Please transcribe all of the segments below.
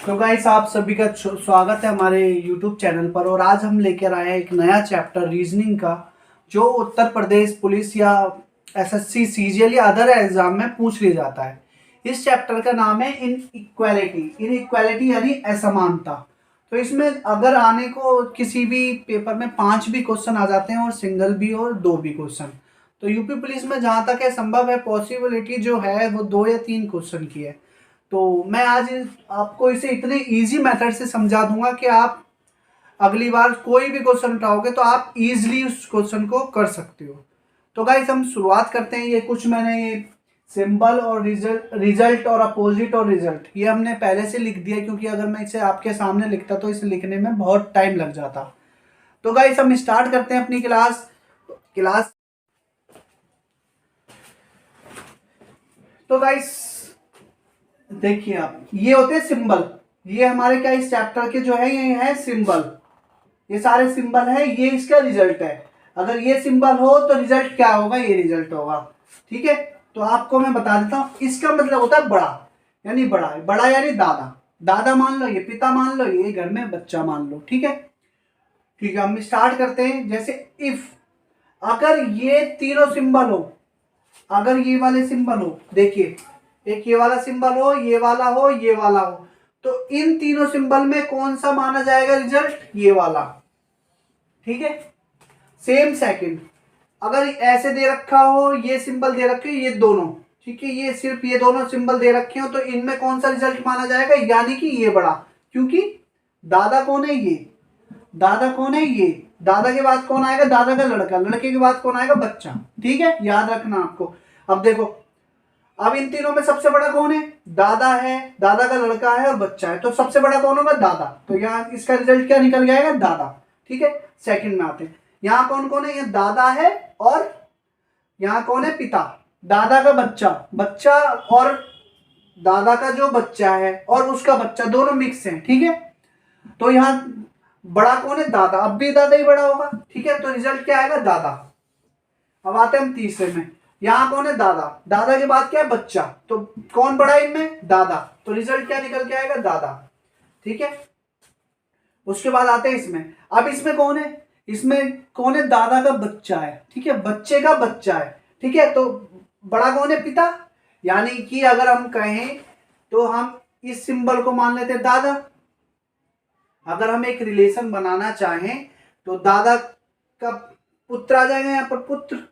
तो गाइस आप सभी का स्वागत है हमारे YouTube चैनल पर। और आज हम लेकर आए हैं एक नया चैप्टर रीजनिंग का, जो उत्तर प्रदेश पुलिस या एसएससी सीजीएल या अदर एग्जाम में पूछ लिया जाता है। इस चैप्टर का नाम है इनइक्वालिटी यानी असमानता। तो इसमें अगर आने को किसी भी पेपर में 5 भी क्वेश्चन आ जाते हैं और सिंगल भी और 2 भी क्वेश्चन। तो यूपी पुलिस में जहाँ तक है संभव है, पॉसिबिलिटी जो है वो 2 या 3 क्वेश्चन की है। तो मैं आज आपको इसे इतने इजी मेथड से समझा दूंगा कि आप अगली बार कोई भी क्वेश्चन उठाओगे तो आप इजीली उस क्वेश्चन को कर सकते हो। तो गाइस हम शुरुआत करते हैं। ये कुछ मैंने ये सिंबल और रिजल्ट और अपोजिट और रिजल्ट ये हमने पहले से लिख दिया, क्योंकि अगर मैं इसे आपके सामने लिखता तो इसे लिखने में बहुत टाइम लग जाता। तो गाइस हम स्टार्ट करते हैं अपनी क्लास। तो गाइस देखिए, आप ये होते हैं सिंबल। ये हमारे क्या इस चैप्टर के जो है ये है सिंबल। ये सारे सिंबल है, ये इसका रिजल्ट है। अगर ये सिंबल हो तो रिजल्ट क्या होगा, ये रिजल्ट होगा। ठीक है, तो आपको मैं बता देता हूं। इसका मतलब होता है बड़ा, यानी बड़ा। बड़ा यानी दादा। दादा मान लो, ये पिता मान लो, ये घर में बच्चा मान लो। ठीक है, ठीक है, हम स्टार्ट करते हैं। जैसे इफ, अगर ये तीनों सिंबल हो, अगर ये वाले सिंबल हो, देखिए एक ये वाला सिंबल हो, ये वाला हो, ये वाला हो, तो इन तीनों सिंबल में कौन सा माना जाएगा रिजल्ट, ये वाला। ठीक है, सेम सेकंड अगर ऐसे दे रखा हो, ये सिंबल दे रखे ये दोनों, ठीक है, ये सिर्फ ये दोनों सिंबल दे रखे हो, तो इनमें कौन सा रिजल्ट माना जाएगा, यानी कि ये बड़ा। क्योंकि दादा कौन है, ये दादा कौन है, ये दादा के बाद कौन आएगा, दादा का लड़का, लड़के के बाद कौन आएगा, बच्चा। ठीक है, याद रखना आपको। अब देखो, अब इन तीनों में सबसे बड़ा कौन है, दादा है, दादा का लड़का है और बच्चा है, तो सबसे बड़ा कौन होगा, दादा। तो यहाँ इसका रिजल्ट क्या निकल जाएगा, दादा। ठीक है, सेकंड में आते हैं। यहाँ कौन कौन है, ये दादा है और यहाँ कौन है, पिता। दादा का बच्चा, बच्चा और दादा का जो बच्चा है और उसका बच्चा, दोनों मिक्स हैं। ठीक है, तो यहाँ बड़ा कौन है, दादा। अब भी दादा ही बड़ा होगा। ठीक है, तो रिजल्ट क्या आएगा, दादा। अब आते हैं हम तीसरे में। यहाँ कौन है, दादा, दादा के बाद क्या है, बच्चा, तो कौन बड़ा है इनमें, दादा, तो रिजल्ट क्या निकल के आएगा, दादा। ठीक है, उसके बाद आते हैं इसमें। अब इसमें कौन है, इसमें कौन है, दादा का बच्चा है। ठीक है, बच्चे का बच्चा है। ठीक है, तो बड़ा कौन है, पिता। यानी कि अगर हम कहें तो हम इस सिंबल को मान लेते हैं दादा। अगर हम एक रिलेशन बनाना चाहें तो दादा का पुत्र आ जाएगा यहाँ पर, पुत्र।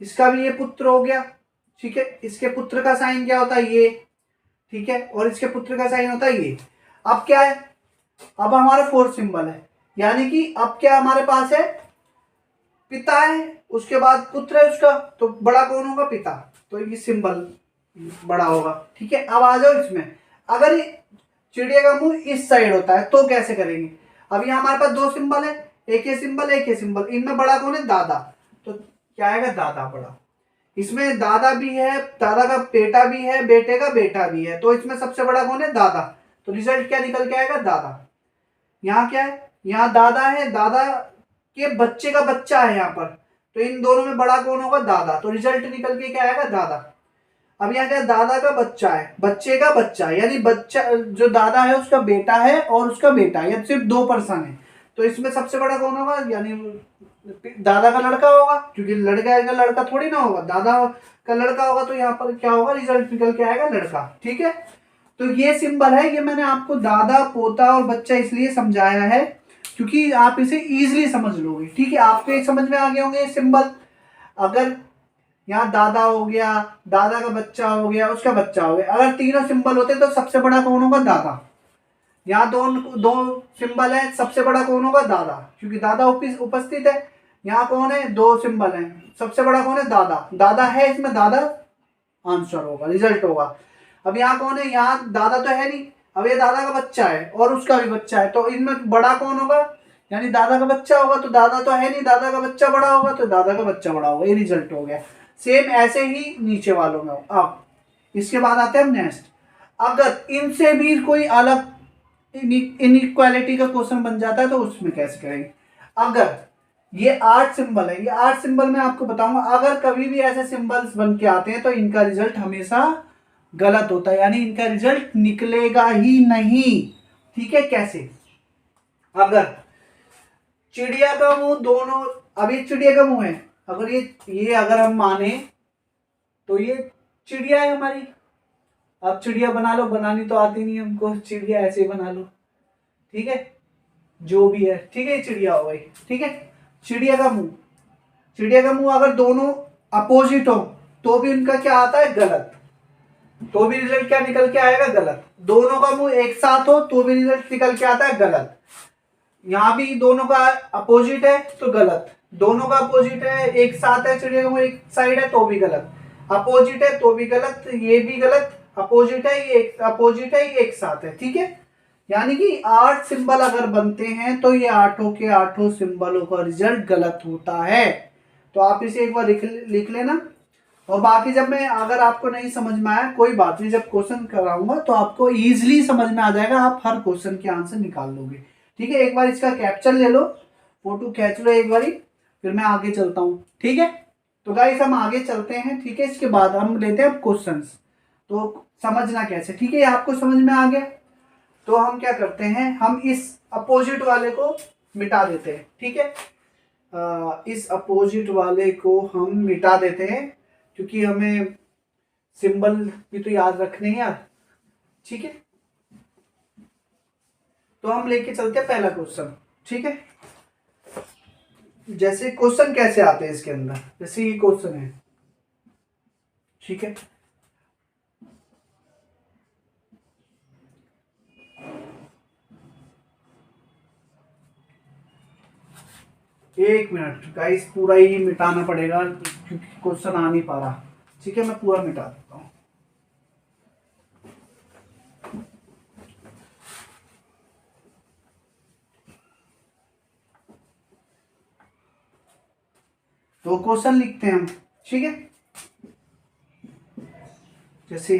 इसका भी ये पुत्र हो गया। ठीक है, इसके पुत्र का साइन क्या होता है, ये। ठीक है, और इसके पुत्र का साइन होता है ये। अब क्या है, अब हमारा फोर्थ सिंबल है, यानी कि अब क्या हमारे पास है, पिता है, उसके बाद पुत्र है उसका, तो बड़ा कौन होगा, पिता, तो ये सिंबल बड़ा होगा। ठीक है, अब आ जाओ इसमें। अगर चिड़िया का मुंह इस साइड होता है तो कैसे करेंगे। अब यहाँ हमारे पास 2 सिंबल है, एक ये सिंबल, एक ये सिंबल, इनमें बड़ा कौन है, दादा, तो क्या आएगा, दादा बड़ा। इसमें दादा भी है, दादा का बेटा भी है, बेटे का बेटा भी है, तो इसमें सबसे बड़ा कौन है, दादा, तो रिजल्ट क्या निकल के आएगा, दादा। यहाँ क्या है, यहाँ दादा है, दादा के बच्चे का बच्चा है यहाँ पर, तो इन दोनों में बड़ा कौन होगा, दादा, तो रिजल्ट निकल के क्या आएगा, दादा। अब यहाँ क्या, दादा का बच्चा है, बच्चे का बच्चा है, यानी बच्चा जो दादा है उसका बेटा है और उसका बेटा है, या सिर्फ 2 पर्सन है, तो इसमें सबसे बड़ा कौन होगा, यानी दादा का लड़का होगा, क्योंकि लड़का का लड़का थोड़ी ना होगा, दादा का लड़का होगा, तो यहाँ पर क्या होगा, रिजल्ट निकल के आएगा, लड़का। ठीक है, तो ये सिंबल है, ये मैंने आपको दादा, पोता और बच्चा इसलिए समझाया है क्योंकि आप इसे इजीली समझ लोगे। ठीक है, आपके समझ में आ गए होंगे ये सिंबल। अगर यहाँ दादा हो गया, दादा का बच्चा हो गया, उसका बच्चा हो गया, अगर तीनों सिंबल होते तो सबसे बड़ा कौन होगा, दादा। यहाँ दो सिंबल है, सबसे बड़ा कौन होगा, दादा, क्योंकि दादा उपस्थित है। यहाँ कौन है, 2 सिंबल है, सबसे बड़ा कौन है, दादा, दादा है, इसमें दादा आंसर होगा, रिजल्ट होगा। अब यहाँ कौन है, यहाँ दादा तो है नहीं, अब ये दादा का बच्चा है और उसका भी बच्चा है, तो इनमें बड़ा कौन होगा, यानी दादा का बच्चा होगा, तो दादा तो है नहीं, दादा का बच्चा बड़ा होगा, तो दादा का बच्चा बड़ा होगा, ये रिजल्ट हो गया। सेम ऐसे ही नीचे वालों में हो। अब इसके बाद आते हैं हम नेक्स्ट। अगर इनसे भी कोई अलग इनइक्वालिटी का क्वेश्चन बन जाता है तो उसमें कैसे करेंगे। अगर ये 8 सिंबल है, ये 8 सिंबल में आपको बताऊंगा, अगर कभी भी ऐसे सिंबल्स बन के आते हैं तो इनका रिजल्ट हमेशा गलत होता है, यानी इनका रिजल्ट निकलेगा ही नहीं। ठीक है, कैसे? अगर चिड़िया का मुंह दोनों, अब ये चिड़िया का मुंह है, अगर ये अगर हम माने तो ये चिड़िया है हमारी। अब चिड़िया बना लो, बनानी तो आती नहीं हमको, चिड़िया ऐसे बना लो। ठीक है, जो भी है, ठीक है, ये चिड़िया हो गई। ठीक है, चिड़िया का मुंह, चिड़िया का मुंह अगर दोनों अपोजिट हो तो भी उनका क्या आता है? गलत। तो भी रिजल्ट क्या निकल के आएगा? गलत। दोनों का मुंह एक साथ हो तो भी रिजल्ट निकल के आता है गलत। यहाँ भी दोनों का अपोजिट है तो गलत, दोनों का अपोजिट है, एक साथ है, चिड़िया का मुंह एक साइड है तो भी गलत, अपोजिट है तो भी गलत, ये भी गलत, अपोजिट है ये एक, अपोजिट है ये एक साथ है। ठीक है, यानी कि 8 सिंबल अगर बनते हैं तो ये आठों के आठों सिंबलों का रिजल्ट गलत होता है। तो आप इसे एक बार लिख लेना। और बाकी जब मैं, अगर आपको नहीं समझ में आया कोई बात नहीं, जब क्वेश्चन कराऊंगा तो आपको इजीली समझ में आ जाएगा, आप हर क्वेश्चन के आंसर निकाल लोगे। ठीक है, एक बार इसका कैप्चर ले लो, फोटो खींच लो एक बारी, फिर मैं आगे चलता हूँ। ठीक है, तो गाइस हम आगे चलते हैं। ठीक है, इसके बाद हम लेते हैं क्वेश्चंस, तो समझना कैसे। ठीक है, आपको समझ में आ गया तो हम क्या करते हैं, हम इस अपोजिट वाले को मिटा देते हैं। ठीक है, इस अपोजिट वाले को हम मिटा देते हैं क्योंकि हमें सिंबल भी तो याद रखने हैं यार। ठीक है, तो हम लेके चलते हैं पहला क्वेश्चन। ठीक है, जैसे क्वेश्चन कैसे आते हैं इसके अंदर, जैसे ये क्वेश्चन है। ठीक है, एक मिनट गाइस, पूरा ही मिटाना पड़ेगा क्योंकि क्वेश्चन आ नहीं पा रहा। ठीक है, मैं पूरा मिटा देता हूँ। तो क्वेश्चन लिखते हैं हम। ठीक है, जैसे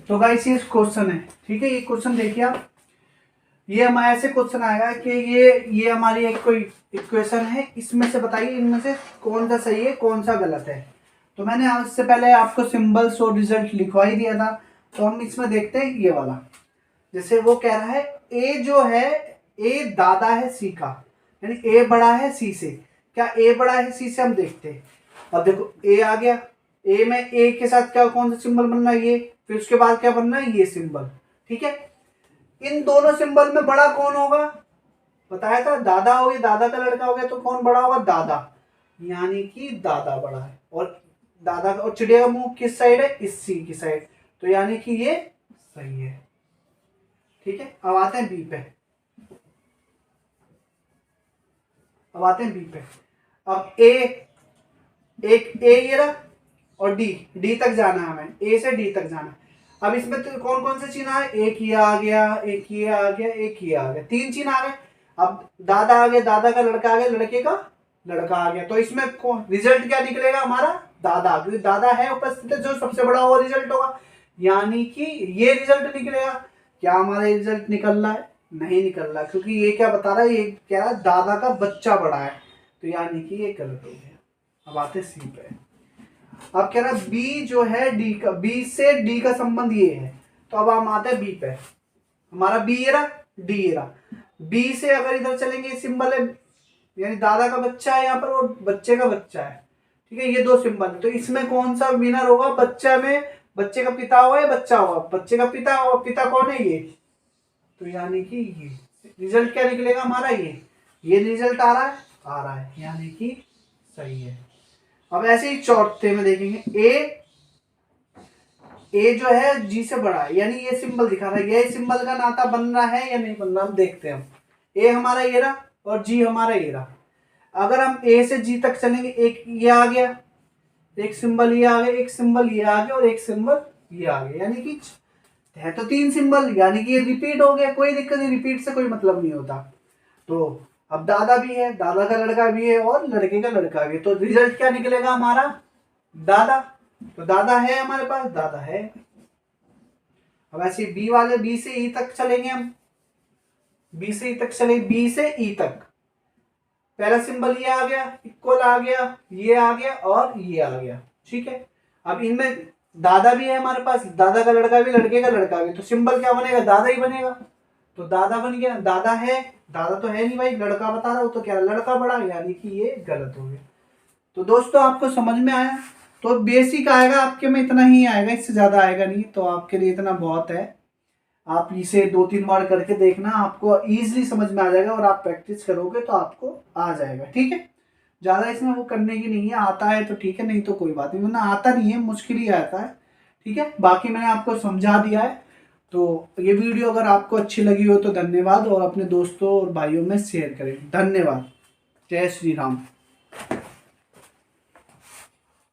तो गाइस ये क्वेश्चन है। ठीक है, ये क्वेश्चन देखिए आप, ये हमारे ऐसे क्वेश्चन आएगा कि ये हमारी एक कोई इक्वेशन है, इसमें से बताइए इनमें से कौन सा सही है कौन सा गलत है। तो मैंने आज से पहले आपको सिंबल्स और रिजल्ट लिखवा ही दिया था, तो हम इसमें देखते हैं ये वाला। जैसे वो कह रहा है ए जो है, ए दादा है सी का, यानी ए बड़ा है सी से। क्या ए बड़ा है सी से? हम देखते हैं। अब देखो ए आ गया, ए में ए के साथ क्या कौन सा सिंबल बनना है? ये, फिर उसके बाद क्या बनना है? ये सिंबल। ठीक है, इन दोनों सिंबल में बड़ा कौन होगा? बताया था दादा हो, ये दादा का लड़का हो गया तो कौन बड़ा होगा? दादा, यानी कि दादा बड़ा है। और दादा का, और चिड़िया का मुंह किस साइड है? इस सी की साइड, तो यानी कि ये सही है। ठीक है, अब आते हैं बी पे। अब आते हैं बी पे। अब ए, एक ए ये रहा, और डी, डी तक जाना है हमें, ए से डी तक जाना है। अब इसमें तो कौन कौन से चिन्ह है? एक ये आ गया, एक ये आ गया, एक ये आ गया, 3 चिन्ह आ गए। अब दादा आ गया, दादा का लड़का आ गया, लड़के का लड़का आ गया, तो इसमें कौन रिजल्ट क्या निकलेगा? हमारा दादा, क्योंकि दादा है उपस्थित है, जो सबसे बड़ा वो रिजल्ट होगा, यानी कि ये रिजल्ट निकलेगा। क्या हमारा रिजल्ट निकल रहा है? नहीं निकल रहा, क्योंकि ये क्या बता रहा है? ये कह रहा है दादा का बच्चा बड़ा है, तो यानी कि ये गलत हो गया। अब आते सी पे। अब कह रहा है बी जो है डी का, बी से डी का संबंध ये है, तो अब हम आते हैं बी पे। हमारा बी ये रहा, डी ये रहा। बी से अगर इधर चलेंगे, सिंबल है, यानी दादा का बच्चा है यहाँ पर और बच्चे का बच्चा है। ठीक है, ये 2 सिंबल है, तो इसमें कौन सा विनर होगा? बच्चा में, बच्चे का पिता होगा या बच्चा होगा? बच्चे का पिता होगा। पिता कौन है? ये, तो यानी कि ये रिजल्ट क्या निकलेगा हमारा? ये रिजल्ट आ रहा है, आ रहा है, यानी कि सही है। अब ऐसे ही चौथे में देखेंगे, ए जो है जी से बड़ा है, यानी ये सिंबल दिखा रहा है, ये सिंबल का नाता बन रहा है या नहीं बन रहा, हम देखते हैं। हम ए हमारा ये रहा और जी हमारा ये रहा। अगर हम ए से जी तक चलेंगे, एक ये आ गया, एक सिंबल ये आ गया, एक सिंबल ये आ गया और एक सिंबल ये आ गया, यानी कि है तो 3 सिंबल, यानी कि ये रिपीट हो गया, कोई दिक्कत नहीं, रिपीट से कोई मतलब नहीं होता। तो अब दादा भी है, दादा का लड़का भी है और लड़के का लड़का भी है, तो रिजल्ट क्या निकलेगा हमारा, दादा। तो दादा है हमारे पास, दादा है। अब ऐसे बी वाले, बी से ई तक चलेंगे हम, बी से ई तक चले, बी से ई तक पहला सिंबल ये आ गया, इक्वल आ गया, ये आ गया और ये आ गया, ठीक है। अब इनमें दादा भी है हमारे पास, दादा का लड़का भी, लड़के का लड़का भी, तो सिंबल क्या बनेगा, दादा ही बनेगा। तो दादा बन गया, दादा है, दादा तो है नहीं भाई, लड़का बता रहा हूं, तो क्या लड़का बड़ा, यानी कि ये गलत हो गया। तो दोस्तों आपको समझ में आया, तो बेसिक आएगा आपके में, इतना ही आएगा, इससे ज्यादा आएगा नहीं, तो आपके लिए इतना बहुत है। आप इसे 2-3 बार करके देखना, आपको इजीली समझ में आ जाएगा, और आप प्रैक्टिस करोगे तो आपको आ जाएगा, ठीक है। ज़्यादा इसमें वो करने की नहीं है, आता है तो ठीक है, नहीं तो कोई बात नहीं, वरना आता नहीं है, मुश्किल ही आता है, ठीक है। बाकी मैंने आपको समझा दिया है। तो ये वीडियो अगर आपको अच्छी लगी हो तो धन्यवाद, और अपने दोस्तों और भाइयों में शेयर करें। धन्यवाद। जय श्री राम।